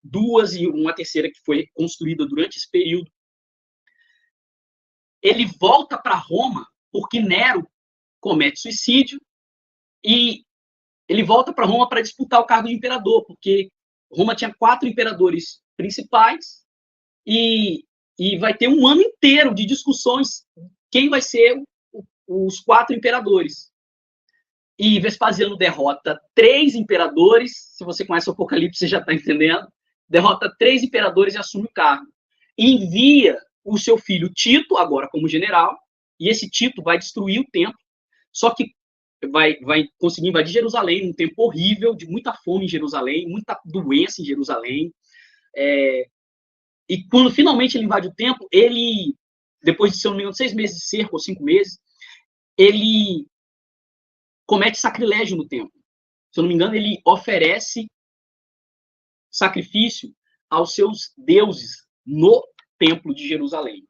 2 e uma terceira que foi construída durante esse período. Ele volta para Roma porque Nero comete suicídio e ele volta para Roma para disputar o cargo de imperador, porque Roma tinha 4 imperadores principais e vai ter um ano inteiro de discussões quem vai ser os 4 imperadores. E Vespasiano derrota 3 imperadores, se você conhece o Apocalipse, você já está entendendo, derrota 3 imperadores e assume o cargo. Envia o seu filho Tito, agora como general, e esse Tito vai destruir o templo, só que vai conseguir invadir Jerusalém num tempo horrível, de muita fome em Jerusalém, muita doença em Jerusalém. E quando finalmente ele invade o templo, ele, depois de, se eu não me engano, 6 meses de cerco, ou 5 meses, ele comete sacrilégio no templo. Se eu não me engano, ele oferece sacrifício aos seus deuses no templo de Jerusalém.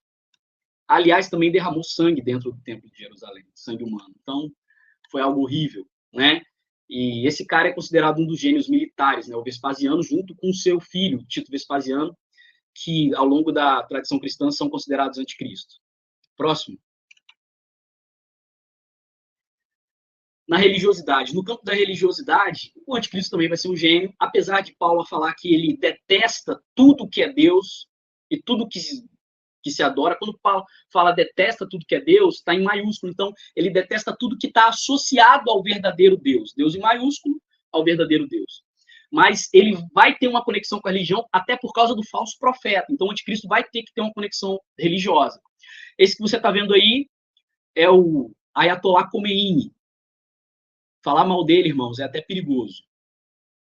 Aliás, também derramou sangue dentro do templo de Jerusalém, sangue humano. Então, foi algo horrível, né? E esse cara é considerado um dos gênios militares, né? O Vespasiano, junto com o seu filho, Tito Vespasiano, que, ao longo da tradição cristã, são considerados anticristo. Próximo. Na religiosidade. No campo da religiosidade, o anticristo também vai ser um gênio, apesar de Paulo falar que ele detesta tudo que é Deus e tudo que se adora. Quando Paulo fala detesta tudo que é Deus, está em maiúsculo. Então, ele detesta tudo que está associado ao verdadeiro Deus. Deus em maiúsculo, ao verdadeiro Deus. Mas ele vai ter uma conexão com a religião até por causa do falso profeta. Então, o anticristo vai ter que ter uma conexão religiosa. Esse que você está vendo aí é o Ayatollah Khomeini. Falar mal dele, irmãos, é até perigoso.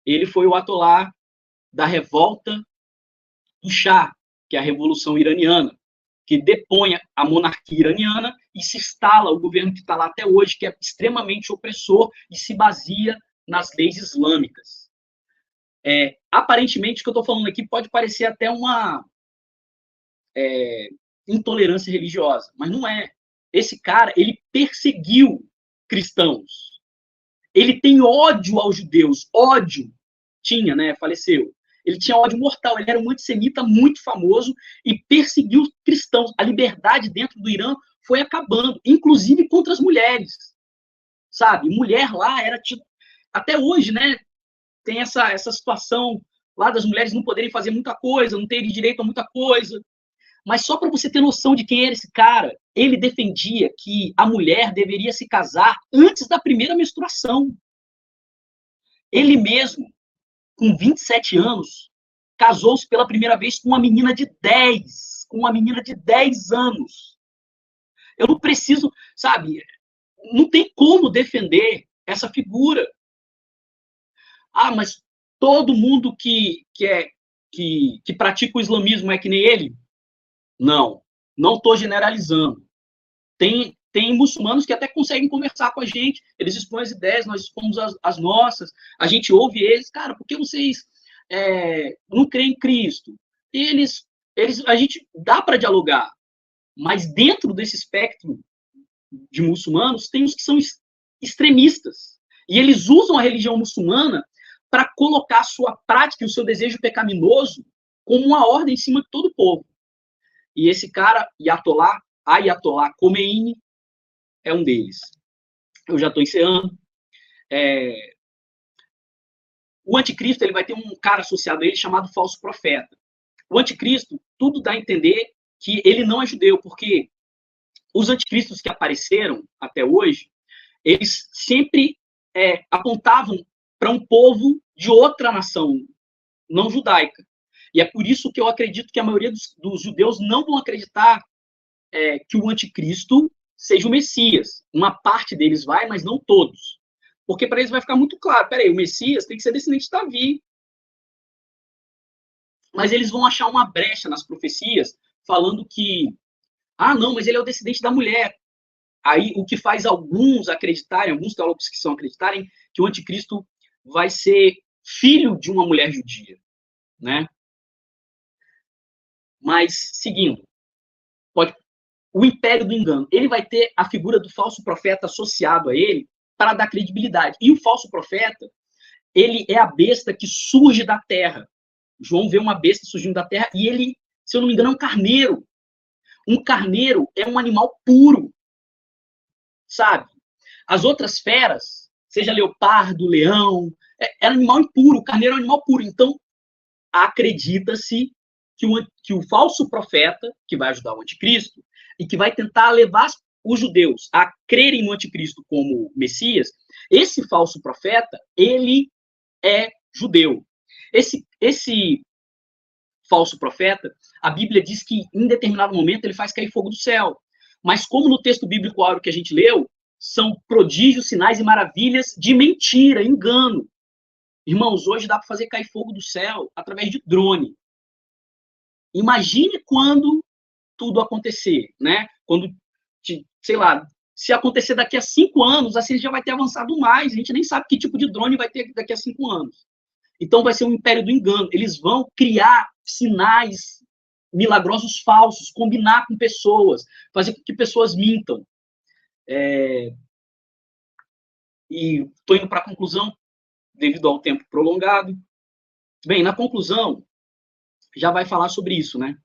Ele foi o Ayatollah da revolta do Shah, que é a Revolução Iraniana, que depõe a monarquia iraniana e se instala o governo que está lá até hoje, que é extremamente opressor e se baseia nas leis islâmicas. Aparentemente, o que eu estou falando aqui pode parecer até uma intolerância religiosa, mas não é. Esse cara, ele perseguiu cristãos. Ele tem ódio aos judeus, ódio. Tinha, né? Faleceu. Ele tinha ódio mortal, ele era um antissemita muito famoso e perseguiu cristãos. A liberdade dentro do Irã foi acabando, inclusive contra as mulheres. Sabe? Mulher lá era tipo... Até hoje, né? Tem essa situação lá das mulheres não poderem fazer muita coisa, não terem direito a muita coisa. Mas só para você ter noção de quem era esse cara, ele defendia que a mulher deveria se casar antes da primeira menstruação. Ele mesmo, com 27 anos, casou-se pela primeira vez com uma menina de 10, com uma menina de 10 anos. Eu não preciso, sabe, não tem como defender essa figura. Ah, mas todo mundo que pratica o islamismo é que nem ele? Não estou generalizando. Tem muçulmanos que até conseguem conversar com a gente, eles expõem as ideias, nós expomos as nossas, a gente ouve eles, cara, por que vocês não creem em Cristo? A gente dá para dialogar, mas dentro desse espectro de muçulmanos, tem os que são extremistas, e eles usam a religião muçulmana para colocar a sua prática e o seu desejo pecaminoso como uma ordem em cima de todo o povo. E esse cara, Ayatollah Khomeini, é um deles. Eu já estou encerrando. O anticristo, ele vai ter um cara associado a ele chamado falso profeta. O anticristo, tudo dá a entender que ele não é judeu, porque os anticristos que apareceram até hoje, eles sempre apontavam para um povo de outra nação, não judaica. E é por isso que eu acredito que a maioria dos judeus não vão acreditar que o anticristo seja o Messias. Uma parte deles vai, mas não todos. Porque para eles vai ficar muito claro, peraí, o Messias tem que ser descendente de Davi. Mas eles vão achar uma brecha nas profecias, falando que, não, mas ele é o descendente da mulher. Aí, o que faz alguns acreditarem, alguns teólogos que são acreditarem, que o anticristo vai ser filho de uma mulher judia, né? Mas, seguindo, o império do engano. Ele vai ter a figura do falso profeta associado a ele para dar credibilidade. E o falso profeta, ele é a besta que surge da terra. João vê uma besta surgindo da terra e ele, se eu não me engano, é um carneiro. Um carneiro é um animal puro, sabe? As outras feras, seja leopardo, leão, é animal impuro. O carneiro é um animal puro. Então, acredita-se que o falso profeta, que vai ajudar o anticristo, e que vai tentar levar os judeus a crerem no anticristo como Messias, esse falso profeta, ele é judeu. Esse falso profeta, a Bíblia diz que em determinado momento ele faz cair fogo do céu. Mas como no texto bíblico áureo que a gente leu, são prodígios, sinais e maravilhas de mentira, engano. Irmãos, hoje dá para fazer cair fogo do céu através de drone. Imagine quando tudo acontecer, né? Quando, sei lá, se acontecer daqui a 5 anos, a ciência já vai ter avançado mais. A gente nem sabe que tipo de drone vai ter daqui a 5 anos. Então vai ser um império do engano. Eles vão criar sinais milagrosos falsos, combinar com pessoas, fazer com que pessoas mintam. E estou indo para a conclusão, devido ao tempo prolongado. Bem, na conclusão, já vai falar sobre isso, né?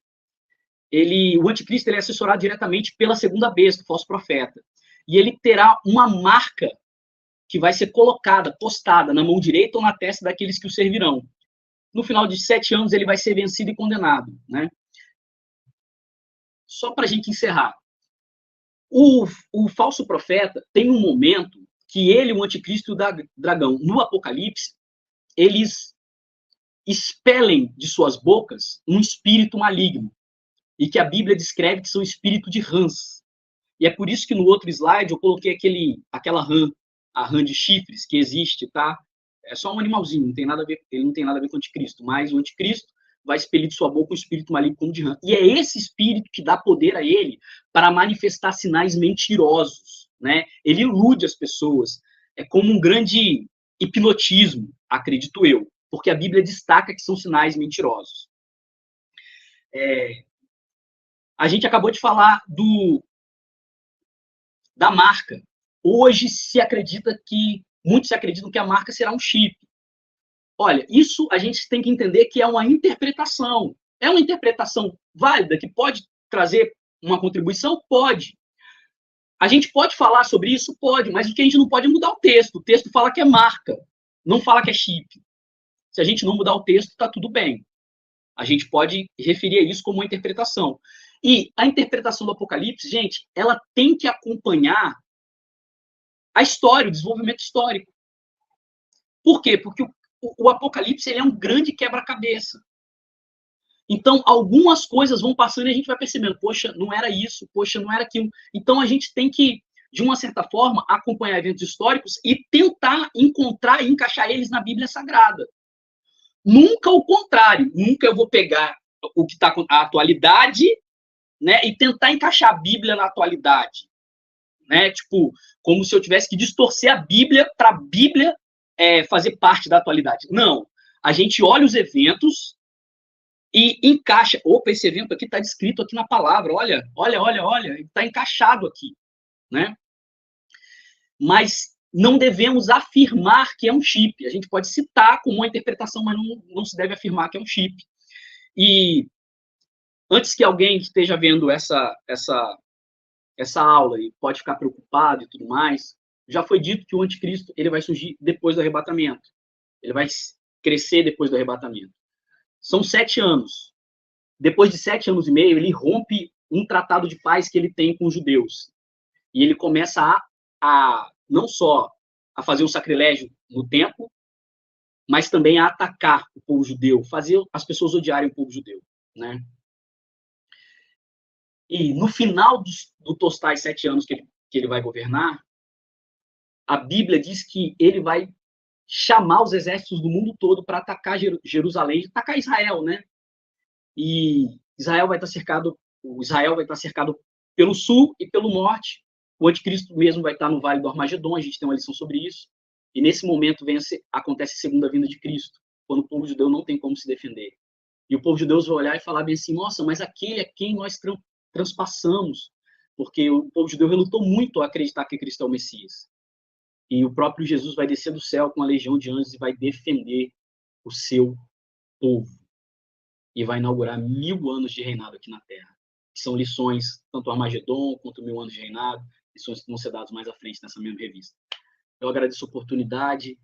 O anticristo ele é assessorado diretamente pela segunda besta, o falso profeta. E ele terá uma marca que vai ser colocada, postada na mão direita ou na testa daqueles que o servirão. No final de 7 anos, ele vai ser vencido e condenado, né? Só para a gente encerrar. O falso profeta tem um momento que ele, o anticristo e o dragão, no Apocalipse, eles expelem de suas bocas um espírito maligno, e que a Bíblia descreve que são espírito de rãs. E é por isso que no outro slide eu coloquei aquela rã, a rã de chifres que existe, tá? É só um animalzinho, não tem nada a ver, ele não tem nada a ver com o anticristo, mas o anticristo vai expelir de sua boca um espírito maligno como de rã. E é esse espírito que dá poder a ele para manifestar sinais mentirosos, né? Ele ilude as pessoas. É como um grande hipnotismo, acredito eu, porque a Bíblia destaca que são sinais mentirosos. A gente acabou de falar da marca. Hoje muitos acreditam que a marca será um chip. Olha, isso a gente tem que entender que é uma interpretação. É uma interpretação válida, que pode trazer uma contribuição? Pode. A gente pode falar sobre isso? Pode, mas o que a gente não pode é mudar o texto. O texto fala que é marca, não fala que é chip. Se a gente não mudar o texto, está tudo bem. A gente pode referir a isso como uma interpretação. E a interpretação do Apocalipse, gente, ela tem que acompanhar a história, o desenvolvimento histórico. Por quê? Porque o Apocalipse ele é um grande quebra-cabeça. Então, algumas coisas vão passando e a gente vai percebendo, poxa, não era isso, poxa, não era aquilo. Então, a gente tem que, de uma certa forma, acompanhar eventos históricos e tentar encontrar e encaixar eles na Bíblia Sagrada. Nunca o contrário. Nunca eu vou pegar o que está com a atualidade, né, e tentar encaixar a Bíblia na atualidade. Né? Tipo, como se eu tivesse que distorcer a Bíblia para a Bíblia fazer parte da atualidade. Não. A gente olha os eventos e encaixa. Opa, esse evento aqui está descrito aqui na palavra. Olha, está encaixado aqui. Né? Mas não devemos afirmar que é um chip. A gente pode citar como uma interpretação, mas não se deve afirmar que é um chip. E antes que alguém esteja vendo essa aula e pode ficar preocupado e tudo mais, já foi dito que o anticristo ele vai surgir depois do arrebatamento. Ele vai crescer depois do arrebatamento. São 7 anos. Depois de 7 anos e meio, ele rompe um tratado de paz que ele tem com os judeus. E ele começa a não só a fazer um sacrilégio no templo, mas também a atacar o povo judeu, fazer as pessoas odiarem o povo judeu. Né? E no final do tostais 7 anos que ele vai governar, a Bíblia diz que ele vai chamar os exércitos do mundo todo para atacar Jerusalém, atacar Israel, né? E Israel vai estar cercado pelo sul e pelo norte. O anticristo mesmo vai estar no Vale do Armagedon, a gente tem uma lição sobre isso. E nesse momento acontece a segunda vinda de Cristo, quando o povo judeu não tem como se defender. E o povo judeu vai olhar e falar bem assim, nossa, mas aquele a quem nós transpassamos, porque o povo judeu relutou muito a acreditar que Cristo é o Messias. E o próprio Jesus vai descer do céu com a legião de anjos e vai defender o seu povo. E vai inaugurar 1000 anos de reinado aqui na Terra. Que são lições, tanto Armagedon quanto 1000 anos de reinado, lições que vão ser dadas mais à frente nessa mesma revista. Eu agradeço a oportunidade,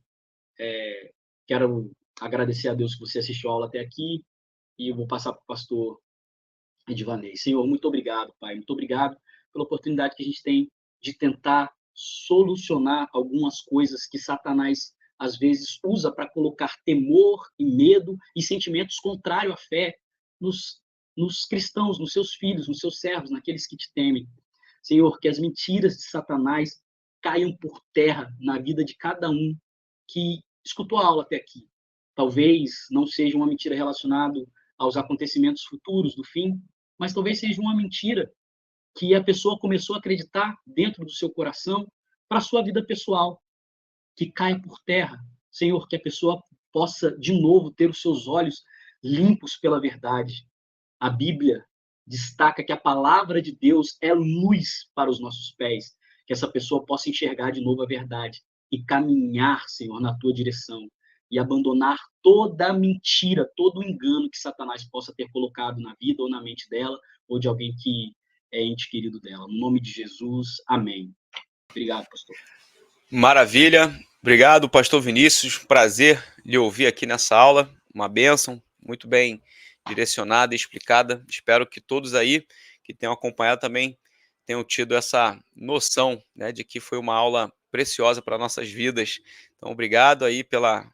quero agradecer a Deus que você assistiu a aula até aqui, e eu vou passar para o pastor Edivanei. Senhor, muito obrigado, Pai, muito obrigado pela oportunidade que a gente tem de tentar solucionar algumas coisas que Satanás às vezes usa para colocar temor e medo e sentimentos contrários à fé nos cristãos, nos seus filhos, nos seus servos, naqueles que te temem. Senhor, que as mentiras de Satanás caiam por terra na vida de cada um que escutou a aula até aqui. Talvez não seja uma mentira relacionada aos acontecimentos futuros do fim, mas talvez seja uma mentira que a pessoa começou a acreditar dentro do seu coração para a sua vida pessoal, que caia por terra. Senhor, que a pessoa possa de novo ter os seus olhos limpos pela verdade. A Bíblia destaca que a palavra de Deus é luz para os nossos pés, que essa pessoa possa enxergar de novo a verdade e caminhar, Senhor, na tua direção e abandonar toda a mentira, todo o engano que Satanás possa ter colocado na vida ou na mente dela ou de alguém que é ente querido dela. No nome de Jesus, amém. Obrigado, pastor. Maravilha. Obrigado, pastor Vinícius. Prazer lhe ouvir aqui nessa aula. Uma bênção, muito bem direcionada e explicada. Espero que todos aí que tenham acompanhado também tenham tido essa noção, né, de que foi uma aula preciosa para nossas vidas. Então, obrigado aí pela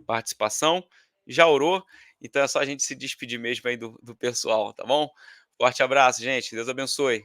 participação. Já orou? Então é só a gente se despedir mesmo aí do pessoal, tá bom? Forte abraço, gente. Deus abençoe.